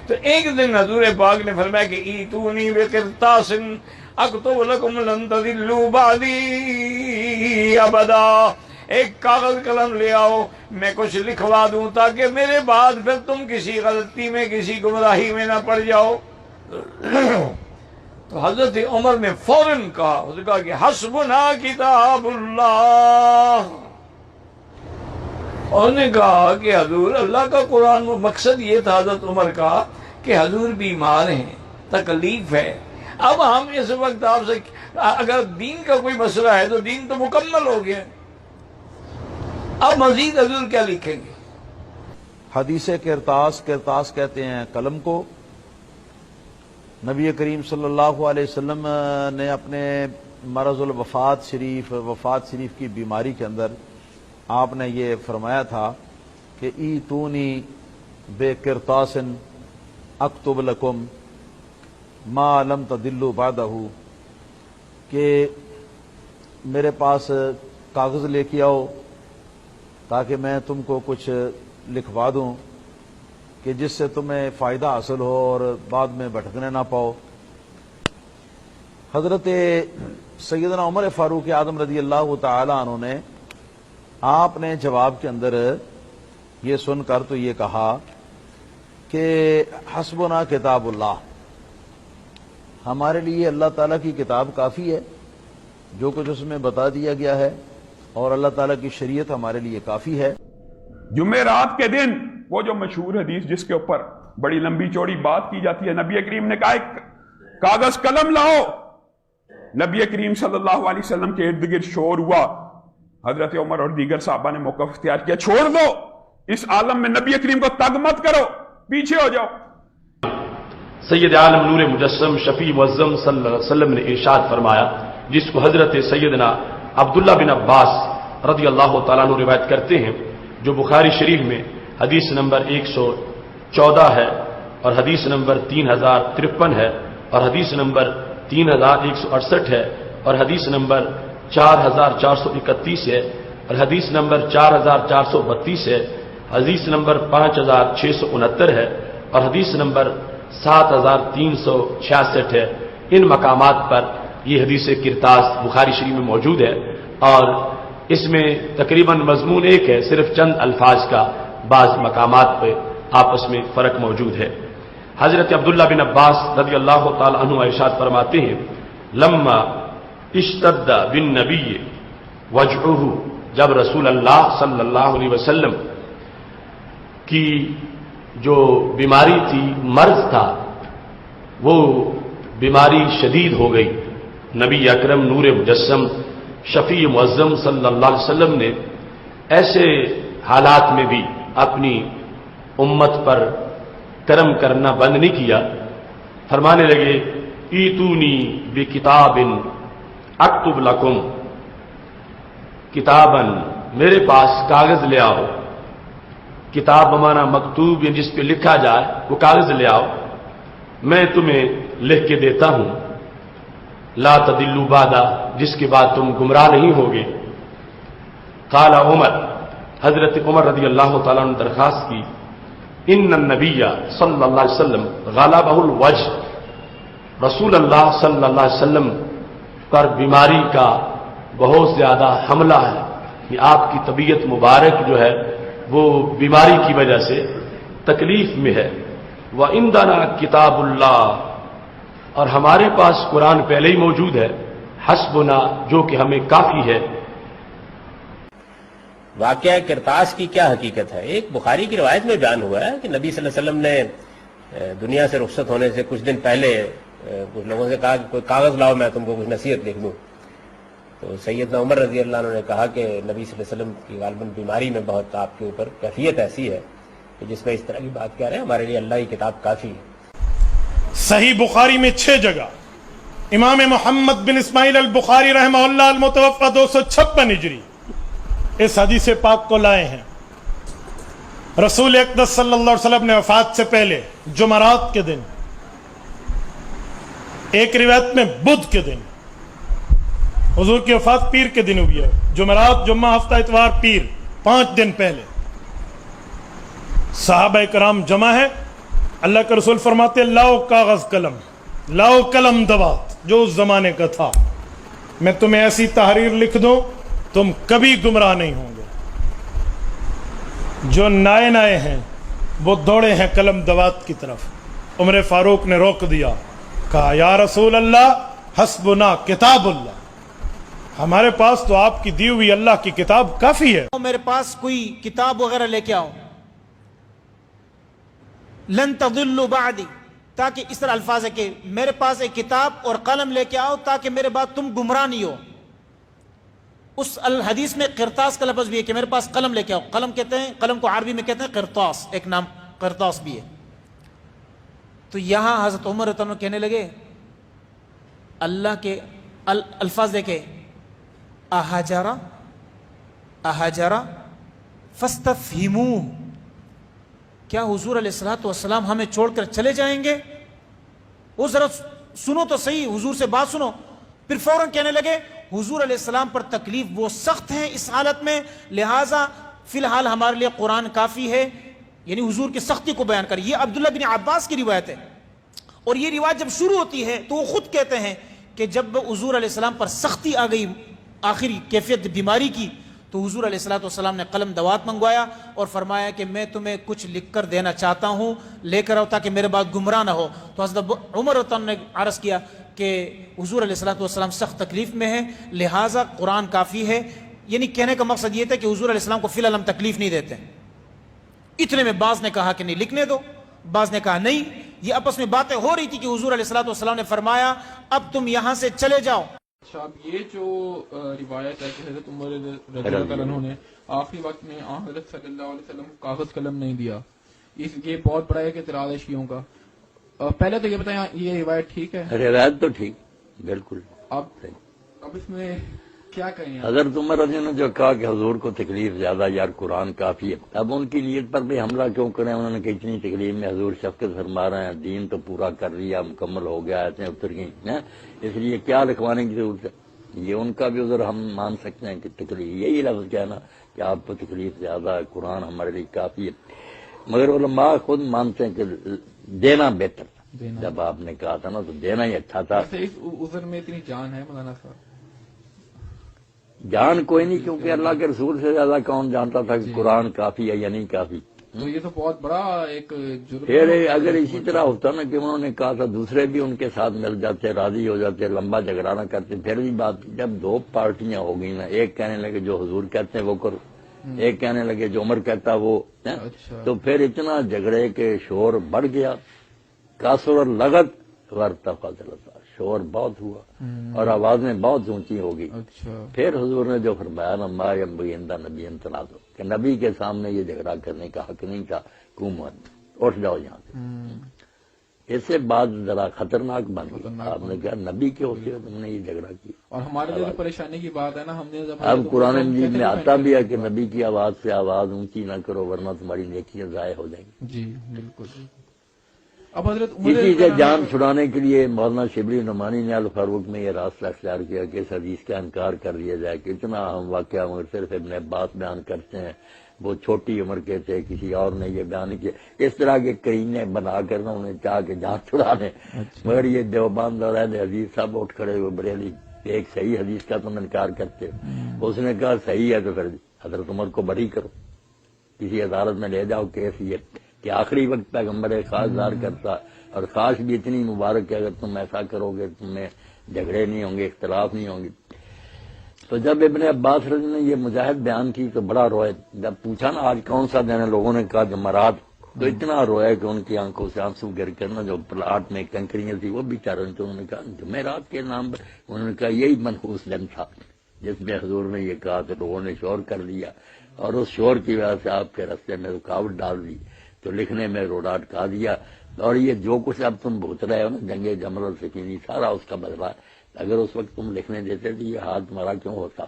تو ایک دن حضور پاک نے فرمایا کہ ایتونی بقرطاس اکتب لکم لن تضلوا بعدی ابدا، ایک کاغذ قلم لے آؤ، میں کچھ لکھوا دوں تاکہ میرے بعد پھر تم کسی غلطی میں کسی گمراہی میں نہ پڑ جاؤ۔ تو حضرت عمر نے فوراً کہا، اس نے کہا کہ حسبنا کتاب اللہ، اور نے کہا کہ حضور اللہ کا قرآن، وہ مقصد یہ تھا حضرت عمر کا کہ حضور بیمار ہیں، تکلیف ہے۔ اب ہم اس وقت آپ سے اگر دین کا کوئی مسئلہ ہے تو دین تو مکمل ہو گیا، اب مزید حضور کیا لکھیں گے؟ حدیث کرتاس کہتے ہیں قلم کو۔ نبی کریم صلی اللہ علیہ وسلم نے اپنے مرض الوفات شریف کی بیماری کے اندر آپ نے یہ فرمایا تھا کہ ایتونی بے کرتاس اکتب لکم ما لم تضلوا بعدہ، کہ میرے پاس کاغذ لے کے آؤ تاکہ میں تم کو کچھ لکھوا دوں کہ جس سے تمہیں فائدہ حاصل ہو اور بعد میں بھٹکنے نہ پاؤ۔ حضرت سیدنا عمر فاروق اعظم رضی اللہ تعالی عنہ نے آپ نے جواب کے اندر یہ سن کر تو یہ کہا کہ حسبنا کتاب اللہ، ہمارے لیے اللہ تعالیٰ کی کتاب کافی ہے، جو کچھ اس میں بتا دیا گیا ہے، اور اللہ تعالیٰ کی شریعت ہمارے لیے کافی ہے۔ جمعرات کے دن وہ جو مشہور حدیث جس کے اوپر بڑی لمبی چوڑی بات کی جاتی ہے، نبی کریم نے کہا ایک کاغذ قلم لاؤ، نبی کریم صلی اللہ علیہ وسلم کے ارد گرد شور ہوا، حضرت عمر اور دیگر صحابہ نے موقف اختیار کیا، چھوڑ دو اس عالم میں نبی کریم کو تگ مت کرو، پیچھے ہو جاؤ۔ سید عالم نور مجسم شفیع معظم صلی اللہ علیہ وسلم نے ارشاد فرمایا، جس کو حضرت سیدنا عبداللہ بن عباس رضی اللہ تعالیٰ عنہ روایت کرتے ہیں، جو بخاری شریف میں حدیث نمبر 114 ہے اور حدیث نمبر 3053 ہے اور حدیث نمبر 3168 ہے اور حدیث نمبر 4431 ہے اور حدیث نمبر 4432 ہے، حدیث نمبر 5669 ہے اور حدیث نمبر 7366 ہے۔ ان مقامات پر یہ حدیث کرتاس بخاری شریف میں موجود ہے اور اس میں تقریباً مضمون ایک ہے، صرف چند الفاظ کا بعض مقامات پہ آپس میں فرق موجود ہے۔ حضرت عبداللہ بن عباس رضی اللہ تعالی عنہ ارشاد فرماتے ہیں، لما اشتد بالنبی وجعہ، جب رسول اللہ صلی اللہ علیہ وسلم کی جو بیماری تھی، مرض تھا، وہ بیماری شدید ہو گئی، نبی اکرم نور مجسم شفیع معظم صلی اللہ علیہ وسلم نے ایسے حالات میں بھی اپنی امت پر کرم کرنا بند نہیں کیا، فرمانے لگے ایتونی بکتاب اکتب لکم، کتابن، میرے پاس کاغذ لے آؤ، کتاب بمانا مکتوب، یا جس پہ لکھا جائے، وہ کاغذ لے آؤ، میں تمہیں لکھ کے دیتا ہوں، لا تضلوا بعدا، جس کے بعد تم گمراہ نہیں ہوگے۔ قال عمر، حضرت عمر رضی اللہ تعالیٰ نے درخواست کی، ان النبی صلی اللہ علیہ وسلم غلبہ الوجع، رسول اللہ صلی اللہ علیہ وسلم پر بیماری کا بہت زیادہ حملہ ہے، کہ آپ کی طبیعت مبارک جو ہے وہ بیماری کی وجہ سے تکلیف میں ہے۔ وعندنا کتاب اللہ، اور ہمارے پاس قرآن پہلے ہی موجود ہے، حسبنا، جو کہ ہمیں کافی ہے۔ واقعہ کرتاس کی کیا حقیقت ہے؟ ایک بخاری کی روایت میں بیان ہوا ہے کہ نبی صلی اللہ علیہ وسلم نے دنیا سے رخصت ہونے سے کچھ دن پہلے کچھ لوگوں سے کہا کہ کوئی کاغذ لاؤ، میں تم کو کچھ نصیحت لکھ دوں۔ تو سیدنا عمر رضی اللہ عنہ نے کہا کہ نبی صلی اللہ علیہ وسلم کی غالباً بیماری میں بہت آپ کے اوپر کیفیت ایسی ہے کہ جس میں اس طرح کی بات کہہ رہے ہیں، ہمارے لیے اللہ کی کتاب کافی ہے۔ صحیح بخاری میں 6 جگہ امام محمد بن اسماعیل البخاری رحمہ اللہ المتوفى 256 ہجری اس حدیث پاک کو لائے ہیں۔ رسول اقدس صلی اللہ علیہ وسلم نے وفات سے پہلے جمعرات کے دن، ایک روایت میں بدھ کے دن، حضور کی وفات پیر کے دن ہوئی ہے، جمعرات، جمعہ، ہفتہ، اتوار، پیر، 5 دن پہلے صحابہ کرام جمع ہے، اللہ کے رسول فرماتے ہیں لاؤ کاغذ قلم، لاؤ قلم دوات، جو اس زمانے کا تھا، میں تمہیں ایسی تحریر لکھ دوں تم کبھی گمراہ نہیں ہوں گے۔ جو نائے نائے ہیں وہ دوڑے ہیں قلم دوات کی طرف، عمر فاروق نے روک دیا، کہا یا رسول اللہ حسبنا کتاب اللہ، ہمارے پاس تو آپ کی دی ہوئی اللہ کی کتاب کافی ہے۔ میرے پاس کوئی کتاب وغیرہ لے کے آؤ، لن تضلوا بعدی، تاکہ اس طرح الفاظ ہے کہ میرے پاس ایک کتاب اور قلم لے کے آؤ تاکہ میرے بعد تم گمراہ نہیں ہو۔ اس الحدیث میں قرطاس کا لفظ بھی ہے کہ میرے پاس قلم لے کے آؤ، قلم کہتے ہیں، قلم کو عربی میں کہتے ہیں قرطاس، ایک نام قرطاس بھی ہے۔ تو یہاں حضرت عمر رضی اللہ عنہ کہنے لگے اللہ کے الفاظ دیکھے، احجرا احجرا فاستفہموہ، کیا حضور علیہ الصلوۃ والسلام ہمیں چھوڑ کر چلے جائیں گے؟ وہ ذرا سنو تو صحیح، حضور سے بات سنو۔ پھر فوراً کہنے لگے حضور علیہ السلام پر تکلیف وہ سخت ہے اس حالت میں، لہٰذا فی الحال ہمارے لیے قرآن کافی ہے، یعنی حضور کی سختی کو بیان کر۔ یہ عبداللہ بن عباس کی روایت ہے، اور یہ روایت جب شروع ہوتی ہے تو وہ خود کہتے ہیں کہ جب حضور علیہ السلام پر سختی آ گئی، آخری کیفیت بیماری کی، تو حضور علیہ السلام نے قلم دوات منگوایا اور فرمایا کہ میں تمہیں کچھ لکھ کر دینا چاہتا ہوں، لے کر آؤ تاکہ میرے بعد گمراہ نہ ہو۔ تو حضرت عمر رضی اللہ عنہ نے عرض کیا کہ حضور علیہ السلام سخت تکلیف میں ہے، لہٰذا قرآن کافی ہے۔ یعنی کہنے کا مقصد یہ تھا کہ حضور علیہ السلام کو فی الحال ہم تکلیف نہیں دیتے۔ اتنے میں بعض نے کہا کہ نہیں لکھنے دو، بعض نے کہا نہیں۔ یہ آپس میں باتیں ہو رہی تھی کہ حضور علیہ السلام نے فرمایا اب تم یہاں سے چلے جاؤ۔ اچھا، اب یہ جو روایت ہے کہ حضرت عمر رضی اللہ عنہ نے آخری وقت میں حضرت صلی اللہ علیہ وسلم کو کاغذ قلم نہیں دیا، یہ بہت بڑا ایک اعتراض ہے شیعوں کا۔ پہلے تو یہ بتائیں یہ روایت ٹھیک ہے؟ روایت تو ٹھیک، بالکل۔ اب اس میں کیا کہیں؟ حضرت عمر رضی اللہ عنہ نے جو کہا کہ حضور کو تکلیف زیادہ، یار قرآن کافی ہے، اب ان کی نیت پر بھی حملہ کیوں کریں؟ انہوں نے کہ اتنی تکلیف میں حضور شفقت فرما رہے ہیں، دین تو پورا کر لیا، مکمل ہو گیا، ایسے اتر گئی، اس لیے کیا لکھوانے کی ضرورت ہے؟ یہ ان کا بھی عذر ہم مان سکتے ہیں کہ تکلیف، یہی لفظ کہنا کہ آپ کو تکلیف زیادہ ہے، قرآن ہمارے لیے کافی ہے، مگر علماء خود مانتے ہیں کہ دینا بہتر تھا۔ جب آپ نے کہا تھا نا تو دینا ہی اچھا تھا۔ اس عذر میں اتنی جان ہے مولانا صاحب؟ جان کوئی نہیں، کیونکہ اللہ کے رسول سے زیادہ کون جانتا تھا کہ قرآن کافی ہے یا نہیں کافی۔ تو یہ تو بہت بڑا ایک جرم۔ پھر اگر اسی طرح ہوتا نا کہ انہوں نے کہا تھا دوسرے بھی ان کے ساتھ مل جاتے، راضی ہو جاتے، لمبا جھگڑا نہ کرتے، پھر بھی بات، جب دو پارٹیاں ہو گئی نا، ایک کہنے لگے جو حضور کہتے ہیں وہ کرو، ایک کہنے لگے جو عمر کہتا وہ، تو پھر اتنا جھگڑے کے شور بڑھ گیا، کاسر لغت ورتفعت الاسوات، شور بہت ہوا اور آوازیں بہت اونچی ہو گئی۔ پھر حضور نے جو فرمایا نا ما ينبغي عند نبی تنازع، کہ نبی کے سامنے یہ جھگڑا کرنے کا حق نہیں تھا، حکومت اٹھ جاؤ یہاں سے۔ اس سے بعد ذرا خطرناک بن گئی، آپ نے کہا نبی کے ہوتے ہو تم نے یہ جھگڑا کیا۔ اور ہمارے لیے پریشانی کی بات ہے نا، ہم نے اب قرآن مجید میں آتا بھی ہے کہ نبی کی آواز سے آواز اونچی نہ کرو ورنہ تمہاری نیکیاں ضائع ہو جائیں گی۔ جی بالکل۔ اب حضرت اسی سے جان چھڑانے کے لیے مولانا شبلی نعمانی نے الفاروق میں یہ راستہ اختیار کیا کہ اس حدیث کا انکار کر لیا جائے کہ اتنا اہم واقعہ مگر صرف ابن عباس بیان کرتے ہیں، وہ چھوٹی عمر کے تھے، کسی اور نے یہ بیان کیا، اس طرح کے کرینے بنا کر نہ انہیں چاہ کے جان چھڑا دیں۔ مگر یہ دیوبند اور اہل حدیث سب اٹھ کھڑے ہوئے، بریلی ایک صحیح حدیث کا تم انکار کرتے ہو۔ اس نے کہا صحیح ہے تو پھر حضرت عمر کو بری کرو، کسی عدالت میں لے جاؤ کیس یہ کہ آخری وقت پیغمبر خاص ظاہر کرتا، اور خاص بھی اتنی مبارک ہے، اگر تم ایسا کرو گے تمہیں جھگڑے نہیں ہوں گے، اختلاف نہیں ہوں گے۔ تو جب ابن عباس رضی نے یہ مجاہد بیان کی تو بڑا روئے، جب پوچھا نا آج کون سا دن ہے، لوگوں نے کہا جمعرات، تو اتنا روئے کہ ان کی آنکھوں سے آنسو گر کر نا جو پلاٹ میں کنکریاں تھی وہ بھی چاروں، تو انہوں نے کہا جمعرات کے نام پر، انہوں نے کہا یہی منحوس دن تھا جس میں حضور نے یہ کہا، تو لوگوں نے شور کر لیا اور اس شور کی وجہ سے آپ کے راستے میں رکاوٹ ڈال دی، تو لکھنے میں روڈا اٹکا دیا۔ اور یہ جو کچھ اب تم بھوت رہے ہو نا، جنگ جمل اور سکینی، سارا اس کا بدلہ ہے۔ اگر اس وقت تم لکھنے دیتے تو یہ حال تمہارا کیوں ہوتا؟